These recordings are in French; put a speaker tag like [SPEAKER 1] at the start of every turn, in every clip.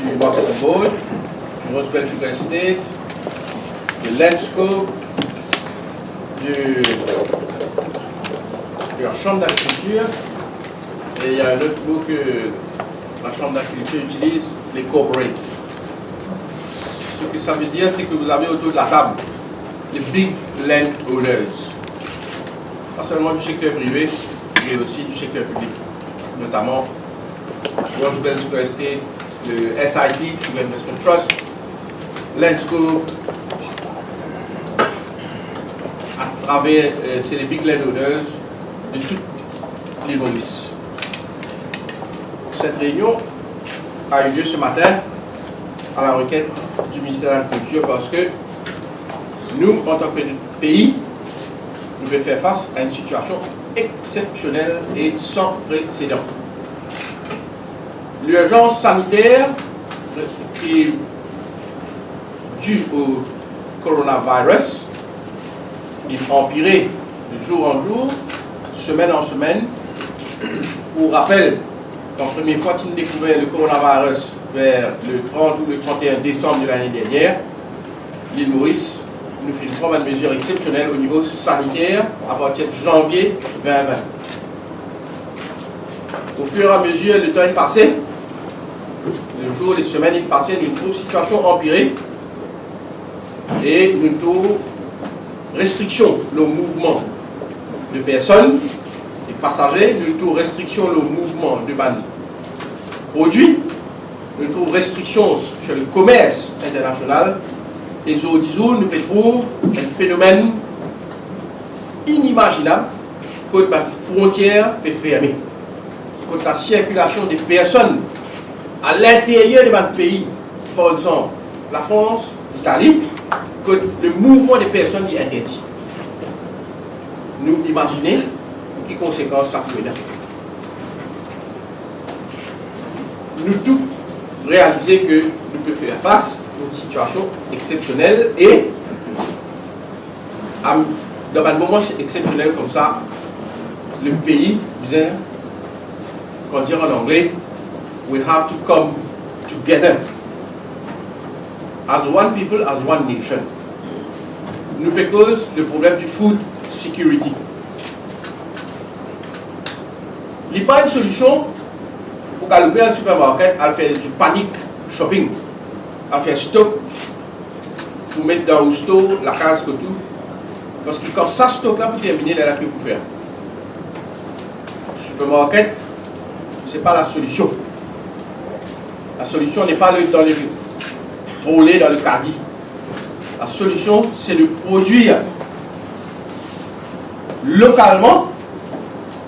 [SPEAKER 1] du Marketing Board, du Rosebel Sugar Estate, de Landscope, de la Chambre d'agriculture, et il y a un autre mot que la Chambre d'agriculture utilise, les corporates. Ce que ça veut dire, c'est que vous avez autour de la table les big land owners, pas seulement du secteur privé, mais aussi du secteur public, notamment Rosebel Sugar Estate, le SIT, Sugar Investment Trust, Landscope, à travers, c'est les big land owners de toutes les Maurice. Cette réunion a eu lieu ce matin à la requête du ministère de l'Agriculture parce que nous, en tant que pays, nous devons faire face à une situation exceptionnelle et sans précédent. L'urgence sanitaire qui est due au coronavirus est empirée de jour en jour, semaine en semaine. Pour rappel, la première fois qu'il découvert le coronavirus vers le 30 ou le 31 décembre de l'année dernière, l'île Maurice nous fait une première mesure exceptionnelle au niveau sanitaire à partir de janvier 2020. Au fur et à mesure, le temps est passé, les jours, les semaines est passé, nous trouvons une situation empirée et nous trouvons restriction le mouvement de personnes, des passagers, nous trouvons restriction le mouvement de produits, nous trouvons restriction sur le commerce international. Et aujourd'hui, nous trouvons un phénomène inimaginable que la frontière est fermée, que la circulation des personnes à l'intérieur de notre pays, par exemple la France, l'Italie, que le mouvement des personnes est interdit. Nous imaginez quelles conséquences ça peut avoir. Nous tous réaliser que nous pouvons faire face à une situation exceptionnelle et dans un moment exceptionnel comme ça, le pays vient, qu'on dit en anglais, we have to come together as one people, as one nation. Nous cause le problème du food security. Il n'y a pas une solution pour galoper un supermarché à faire du panic shopping, à faire stock, pour mettre dans le store la case que tout. Parce que quand ça stock là pour terminer, il y a que pour faire. Supermarché, ce n'est pas la solution. La solution n'est pas dans les rouler dans le caddie. La solution, c'est de produire localement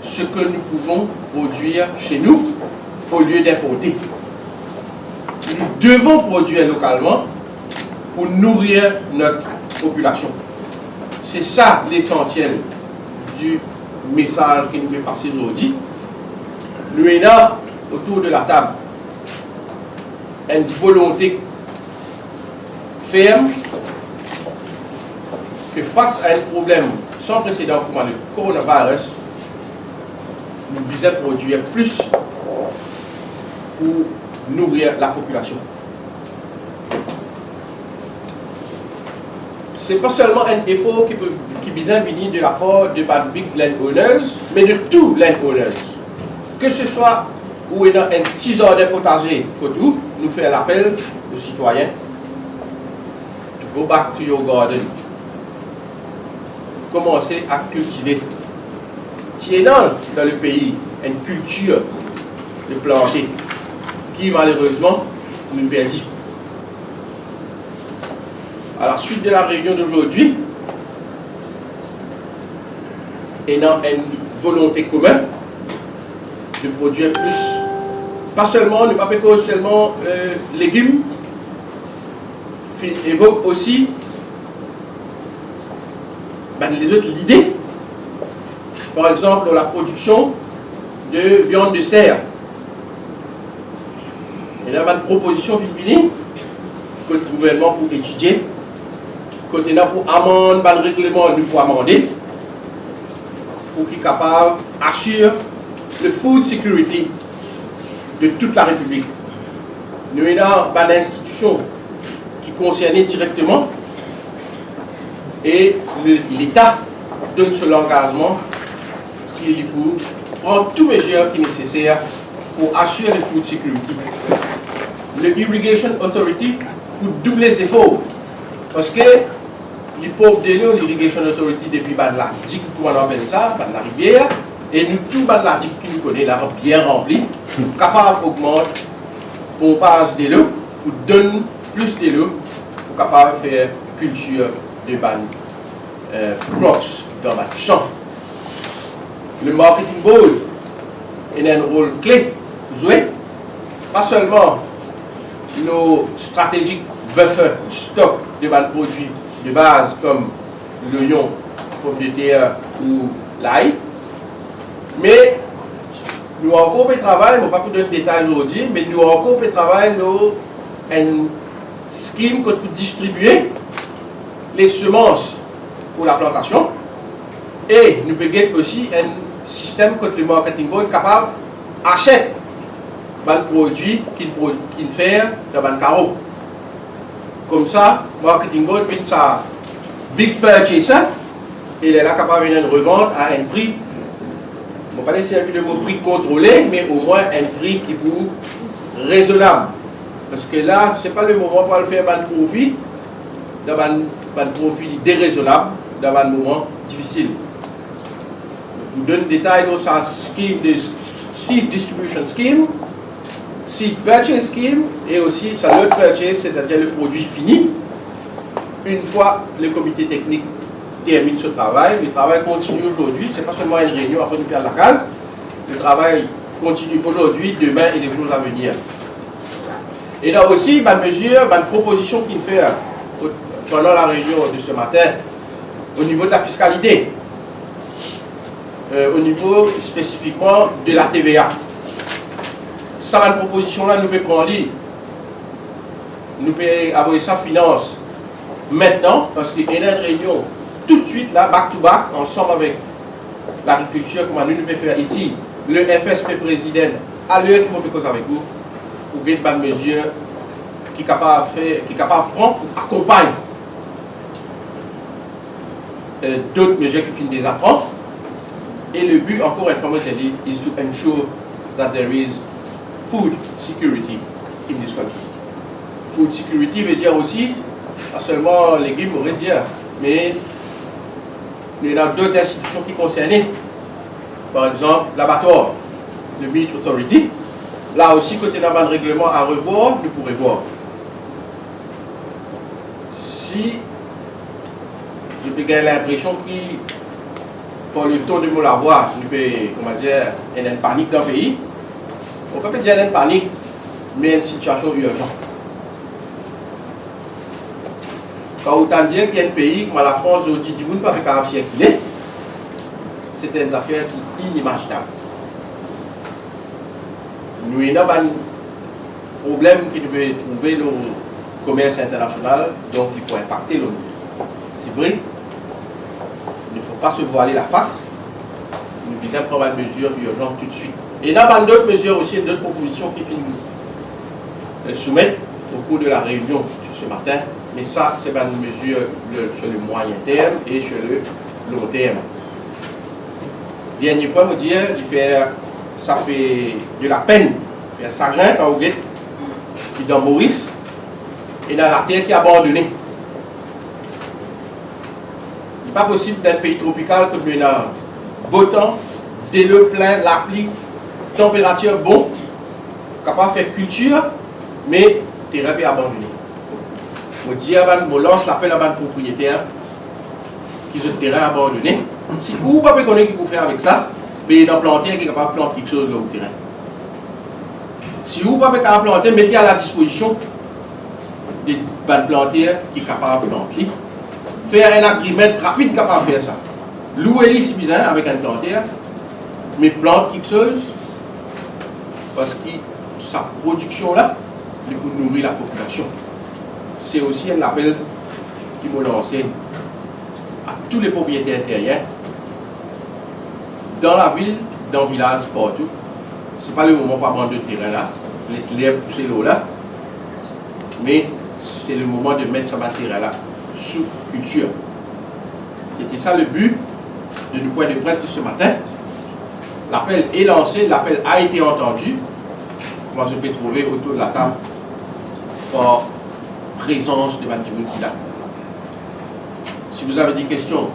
[SPEAKER 1] ce que nous pouvons produire chez nous au lieu d'importer. Nous devons produire localement pour nourrir notre population. C'est ça l'essentiel du message que nous voulons passer aujourd'hui. Nous sommes là, autour de la table, une volonté ferme que face à un problème sans précédent comme le coronavirus, nous devons produire plus pour nourrir la population. Ce n'est pas seulement un effort qui vient venir de la part de big landowners, mais de tous landowners. Que ce soit où est dans un petit jardin potager, nous faisons l'appel aux citoyens to go back to your garden. Commencer à cultiver. Tiens dans le pays une culture de planter qui malheureusement nous perdit. À la suite de la réunion d'aujourd'hui, ayant une volonté commune de produire plus, pas seulement, ne pas que seulement légumes, évoque aussi les autres idées. Par exemple, la production de viande de cerf. Il y a une proposition finie que le gouvernement pour étudier, côté là pour amender, un règlement pour amender, pour qu'il soit capable d'assurer le food security de toute la République. nous avons une institution qui concernait directement et l'État donne ce engagement qui est pour prendre toutes les mesures qui sont nécessaires pour assurer la food security. Le Irrigation Authority pour doubler les efforts parce que les pauvres de l'Irrigation Authority depuis la digue, comment on appelle ça, la rivière, et nous tout la digue qui nous connaît là bien rempli, capable d'augmenter pompage de l'eau, pour donner plus de l'eau, pour capable de faire culture de crops dans le champ. Le marketing board a un rôle clé pour jouer, pas seulement nos stratégies buffer stock de produits de base comme l'oignon, pomme de terre ou l'ail, mais nous avons encore travail, je ne vais pas vous donner de détails aujourd'hui, mais nous avons encore travail dans un scheme pour distribuer les semences pour la plantation et nous avons aussi un système que le marketing board est capable d'acheter des produits qu'il fait dans le carreau. Comme ça, marketing board fait sa big purchase et il est là capable de revendre à un prix. Je ne vais pas laisser le mot prix contrôlé, mais au moins un prix qui est raisonnable. Parce que là, ce n'est pas le moment pour le faire un profit, un profit déraisonnable, dans un moment difficile. Je vous donne des détails dans sa scheme de seed distribution scheme, seed purchase scheme et aussi sa lot purchase, c'est-à-dire le produit fini. Une fois le comité technique termine ce travail, le travail continue aujourd'hui, ce n'est pas seulement une réunion après nous faire la case, le travail continue aujourd'hui, demain et les jours à venir. Et là aussi, une mesure, une proposition qu'il fait pendant la réunion de ce matin au niveau de la fiscalité, au niveau spécifiquement de la TVA. Ça, une proposition-là, nous pouvons prendre ligne. Nous pouvons avoir ça finance maintenant, parce qu'il y a une réunion tout de suite, là, back to back, ensemble avec l'agriculture, comme nous pouvons faire ici, le FSP président, à l'heure qui peut causer avec vous, pour get une mesure qui est capable de prendre pour accompagner d'autres mesures qui finissent des apprendre. Et le but, encore une fois, moi, je dis, is to ensure that there is food security in this country. Food security veut dire aussi, pas seulement légumes, on va dire, mais il y a d'autres institutions qui sont concernées. Par exemple, l'abattoir, le Meat Authority. Là aussi, côté d'un règlement à revoir, nous pourrons voir. Si je peux gagner l'impression que, pour le temps de me l'avoir, il y a une panique dans le pays. On peut pas dire une panique, mais une situation urgente. Quand on dit qu'il y a un pays comme la France, où dit du monde pas faire affaire qu'il est, c'est une affaire qui est inimaginable. Nous avons un problème qui peut trouver le commerce international, donc il faut impacter le monde. C'est vrai, il ne faut pas se voiler la face. Nous devons prendre une mesure urgente tout de suite. Et il y a d'autres mesures aussi, d'autres propositions qui finissent soumettre au cours de la réunion ce matin. Mais ça, c'est une mesure sur le moyen terme et sur le long terme. Dernier point, me dire, ça fait de la peine, ça fait un chagrin quand vous êtes qui est dans Maurice et dans la terre qui est abandonnée. Il n'est pas possible d'un pays tropical comme il y a beau temps, dès le plein, la pluie, température bon, capable de faire culture, mais le terrain est abandonné. Je lance l'appel à un propriétaire qui ont le terrain abandonné. Si vous ne pouvez pas connaître ce qu'il faut faire avec ça, mais dans planter qui est capable de planter quelque chose au terrain. Si vous ne pouvez pas planter, mettez à la disposition des planteurs qui sont capables de planter. Faire un agrimètre rapide capable de faire ça. Louer-les si bizarre avec un planteur, mais plante quelque chose parce que sa production là, c'est pour nourrir la population. C'est aussi un appel qui m'a lancé à tous les propriétaires terriens, dans la ville, dans le village, partout. Ce n'est pas le moment pour abandonner le terrain là, laisser l'herbe pousser l'eau là, mais c'est le moment de mettre ce matériel-là sous culture. C'était ça le but de nos points de presse de ce matin. L'appel est lancé, l'appel a été entendu. Comment je peux trouver autour de la table par présence de Mme Djiboun. Si vous avez des questions,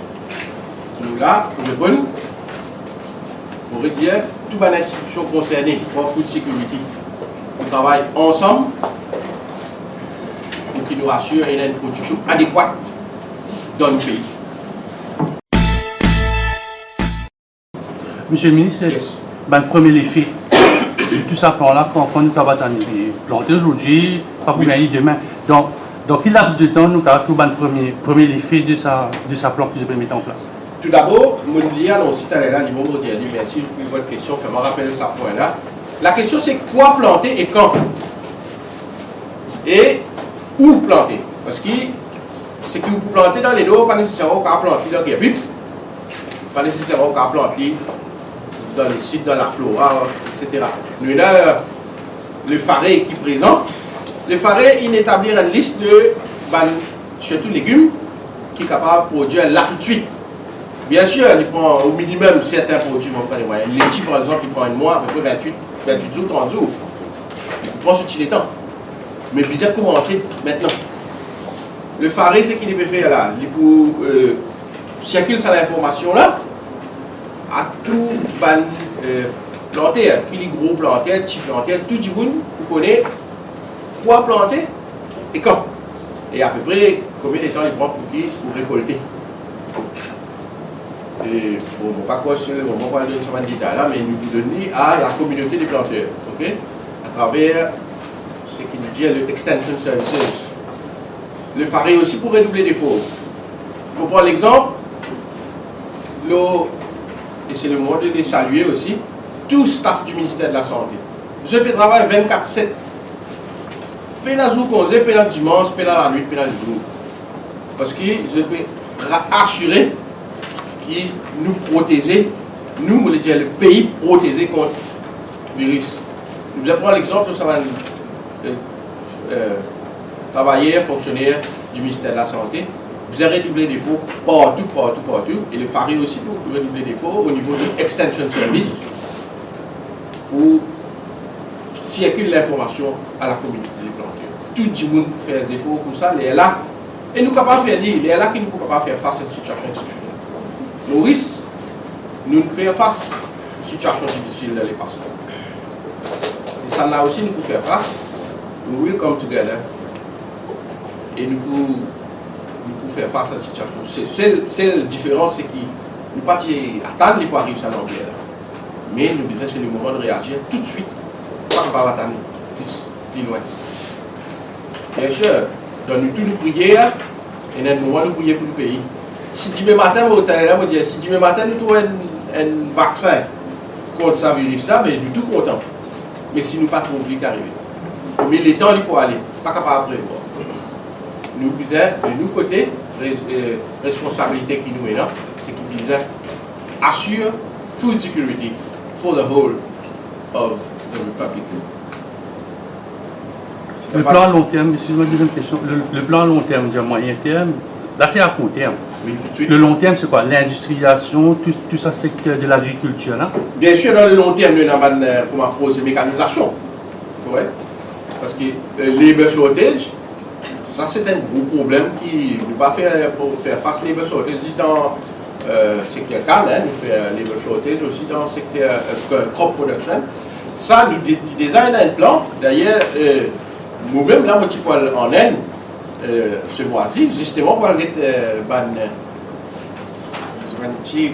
[SPEAKER 1] nous là, pour répondre, pour dire toutes les institutions concernées pour Food Security, on travaille ensemble pour qu'ils nous assurent une production adéquate dans le pays.
[SPEAKER 2] Monsieur le ministre,
[SPEAKER 1] Yes.
[SPEAKER 2] Ben, le premier effet de tout ça plan-là, quand nous avons planté aujourd'hui, pas pour gagner demain. Donc, dans quel laps de temps nous avons le premier effet de sa plan que je vais mettre en place?
[SPEAKER 1] Tout d'abord, je vous dis aussi tout à l'heure, merci pour votre question, faites-moi rappeler ce point-là. La question c'est quoi planter et quand? Et où planter? Parce que c'est que vous plantez dans les dos, pas nécessairement qu'à planter dans les buts, pas nécessairement qu'à planter dans les sites, dans la flora, etc. Nous avons le faré qui est présent. Le faré, il établit une liste de surtout légumes qui est capable de produire là tout de suite. Bien sûr, il prend au minimum certains produits, les petits par exemple, il prend un mois, à peu près 28 jours, 30 jours. Il prend ce petit temps. Mais vous avez commencé maintenant. Le faré, c'est qu'il peut faire là. Il peut circuler cette information-là à tout planter, qui est gros planter, petit planter, tout le monde connaît quoi planter et quand. Et à peu près combien de temps il prend pour récolter. Et bon, on ne va pas quoi sur le moment de ce détail là, mais nous donner à la communauté des planteurs, ok, à travers ce qui nous dit le Extension Services. Le faré aussi pour redoubler d'efforts. Pour prendre l'exemple, et c'est le moment de les saluer aussi, tout staff du ministère de la Santé. Je peux travailler 24/7. Pénal jour congé, pénal dimanche, pénal la nuit, pénal le jour. Parce que je peux assurer qui nous protéger, nous, on dire le pays protégé contre le virus. Je vais prendre l'exemple de travailleurs, fonctionnaires du ministère de la Santé. Vous avez redoublé d'efforts partout. Et le faré aussi pour redoubler d'efforts au niveau de Extension Service pour circuler l'information à la communauté des planteurs. Tout le monde peut faire des efforts comme ça, il est là. Et nous sommes capables de faire, il est là qui nous sommes capables de faire face à cette situation exceptionnelle. Nous risquons, nous faisons face à une situation difficile dans les patients. Et ça là aussi, nous pouvons faire face. We will come together. Et nous pouvons faire face à cette situation. C'est la différence, c'est que nous ne pas attendre les arriver à l'envers. Mais nous disons que c'est le moment de réagir tout de suite. Pas attendre plus loin. Bien sûr, donne-nous toutes nos prières et dans le moment de prier pour le pays. Si demain matin, si demain matin nous trouvons un vaccin contre ce virus-là, mais nous sommes tout contents. Mais si nous ne pas trop vite arriver. Mais les temps, il faut aller, pas capable de prévoir. Nous disons, de nos côtés, responsabilité qui nous est là, c'est qu'ils disent assure food security for the whole of the Republic.
[SPEAKER 2] Le plan à long terme, excusez-moi, deuxième question. Le plan à long terme, du moyen terme, là c'est à court terme.
[SPEAKER 1] Oui, tout de suite.
[SPEAKER 2] Le long terme, c'est quoi? L'industrialisation, tout ça, secteur de l'agriculture, là?
[SPEAKER 1] Bien sûr, dans le long terme, nous avons posé mécanisation. Ouais. Parce que labor shortage, ça c'est un gros problème qui ne peut pas faire face à labor shortage. Dans le secteur canne, nous faisons labor shortage aussi dans le secteur crop production. Ça, nous designons un plan. D'ailleurs, nous-mêmes, là, on est en Inde ce mois-ci, justement pour aller un petit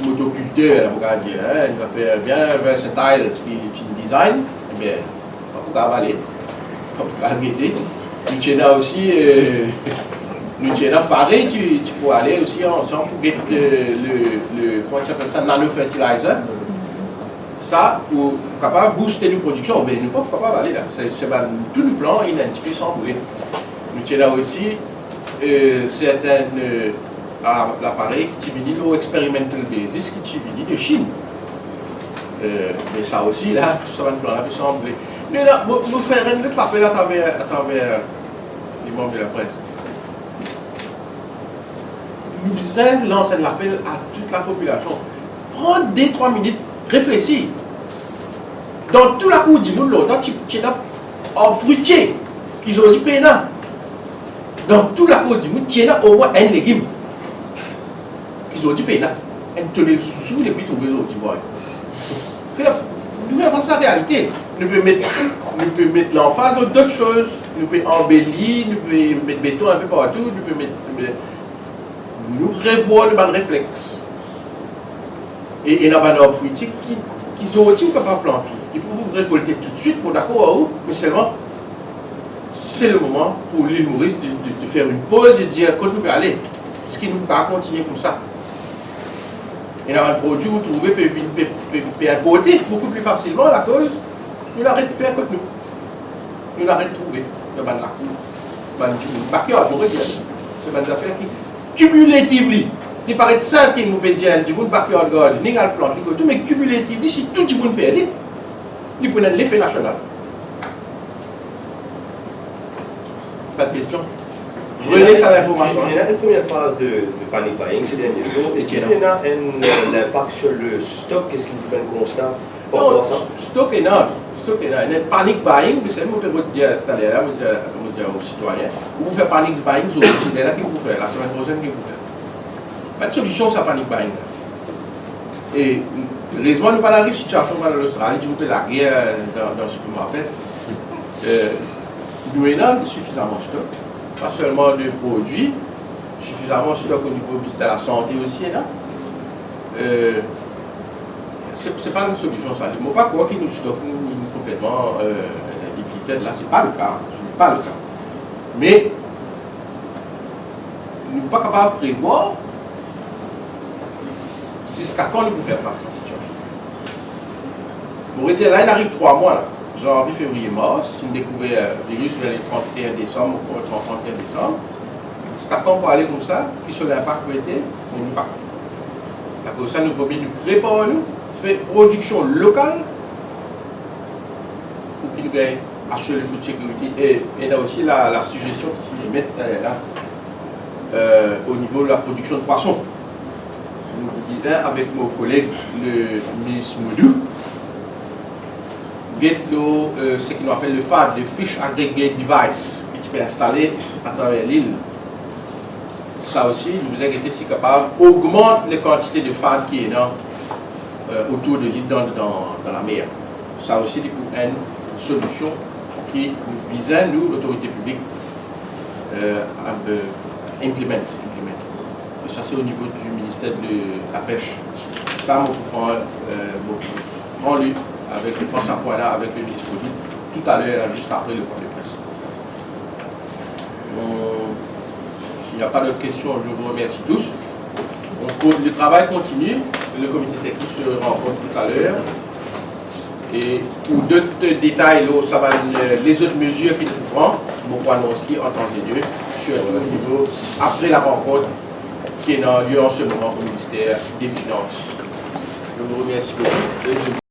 [SPEAKER 1] motoculteur, il va faire bien versatile qui design, eh bien, on peut avaler, on peut arrêter. Nous avons aussi, nous avons faré, tu peux aller aussi ensemble pour mettre comment ça s'appelle ça, nano-fertilizer. Ça, pour capable booster nos productions, mais nous ne sommes pas capables d'aller là. C'est tout le plan identifié sans bouler. Nous avons aussi certains appareils qui sont venus au experimental basis, qui sont venus de Chine. Mais ça aussi, là, tout ça va nous plan là, sans bouler. Nous faisons un autre appel à travers les membres de la presse. Nous lance un appel à toute la population. Prends 2-3 minutes, réfléchis. Dans tout la cour du monde, longtemps, tu es là en fruitier, qu'ils ont dit pénal. Dans tout la cour du monde, tu es là au moins un légume. Qu'ils ont dit pénal. Un tonne sous et puis trouver l'autre, tu vois. Nous faisons face à la réalité. Nous pouvons mettre l'emphase d'autres choses. Nous pouvons embellir, nous pouvons mettre béton un peu partout. Nous pouvons mettre. Nous revoyons le bon réflexe. Et il y a des arbres fruitiers qui ont aussi capable de planter. Ils peuvent récolter tout de suite pour d'accord, mais seulement c'est le moment pour l'île Maurice de faire une pause et de dire quand nous pouvons aller. Parce qu'il ne peut pas continuer comme ça. Il y a un produit que vous trouvez peut importer beaucoup plus facilement la cause. Nous l'arrêtons de faire comme nous. Nous l'arrêtons de trouver. Le ban de la cour. C'est une affaire qui cumulativement. Il paraît simple qu'il nous peut dire du monde backyard gardening, à planche, mais cumulativement, si tout le monde fait, il peut être l'effet national. Pas de question. Je relais ça l'information.
[SPEAKER 3] Il y a une première phase de panic buying ces derniers jours. Est-ce qu'il y a un impact sur le stock? Est-ce qu'il y a un constat par rapport à ça?
[SPEAKER 1] Stock énorme. Stock énorme. Il y a panic buying, vous savez, je peux vous dire tout à l'heure, vous dire aux citoyens, vous faites panic buying, vous avez là qui vous fait, la semaine prochaine qui vous fait. Pas de solution, ça panic buying. Et heureusement, nous n'avons pas la situation dans l'Australie, tu peux la guerre dans ce que nous appelle. Nous avons suffisamment de stock. Pas seulement de produits, suffisamment de stock au niveau de la santé aussi. C'est pas une solution ça. Il ne faut pas croire qu'il nous stocke complètement déplicité. Là, ce n'est pas le cas. Ce n'est pas le cas. Mais nous ne sommes pas capables de prévoir jusqu'à quand nous pouvons faire face à cette situation. Pour dire là, il arrive 3 mois. Là. Janvier, février, mars, si nous découvrons le virus vers le 31 décembre ou le 31 décembre, jusqu'à quand on peut aller comme ça, qui sur l'impact peut être, on ne pas. Pour ça, nous devons nous préparer, faire production locale pour qu'il nous gagne assurer la food sécurité. Et là aussi la suggestion qu'ils mettent là au niveau de la production de poissons. Nous disons avec nos collègues, le ministre Moudou, ce qu'on appelle le FAD, le Fish Aggregate Device, qui peut installer à travers l'île. Ça aussi, nous avons été si capables d'augmenter les quantités de FAD qui est autour de l'île dans la mer. Ça aussi, c'est une solution qui nous visait, nous, l'autorité publique, à implémenter. Et ça, c'est au niveau du ministère de la Pêche. Ça, on prend lui avec le France Poila, avec le ministre Moudou, tout à l'heure, juste après le point de presse. S'il n'y a pas d'autres questions, je vous remercie tous. Le travail continue, le comité technique se rencontre tout à l'heure. Et pour d'autres détails, ça va les autres mesures qui nous prennent, beaucoup annoncées en temps et lieu, sur le niveau, après la rencontre qui est en lieu en ce moment au ministère des Finances. Je vous remercie beaucoup.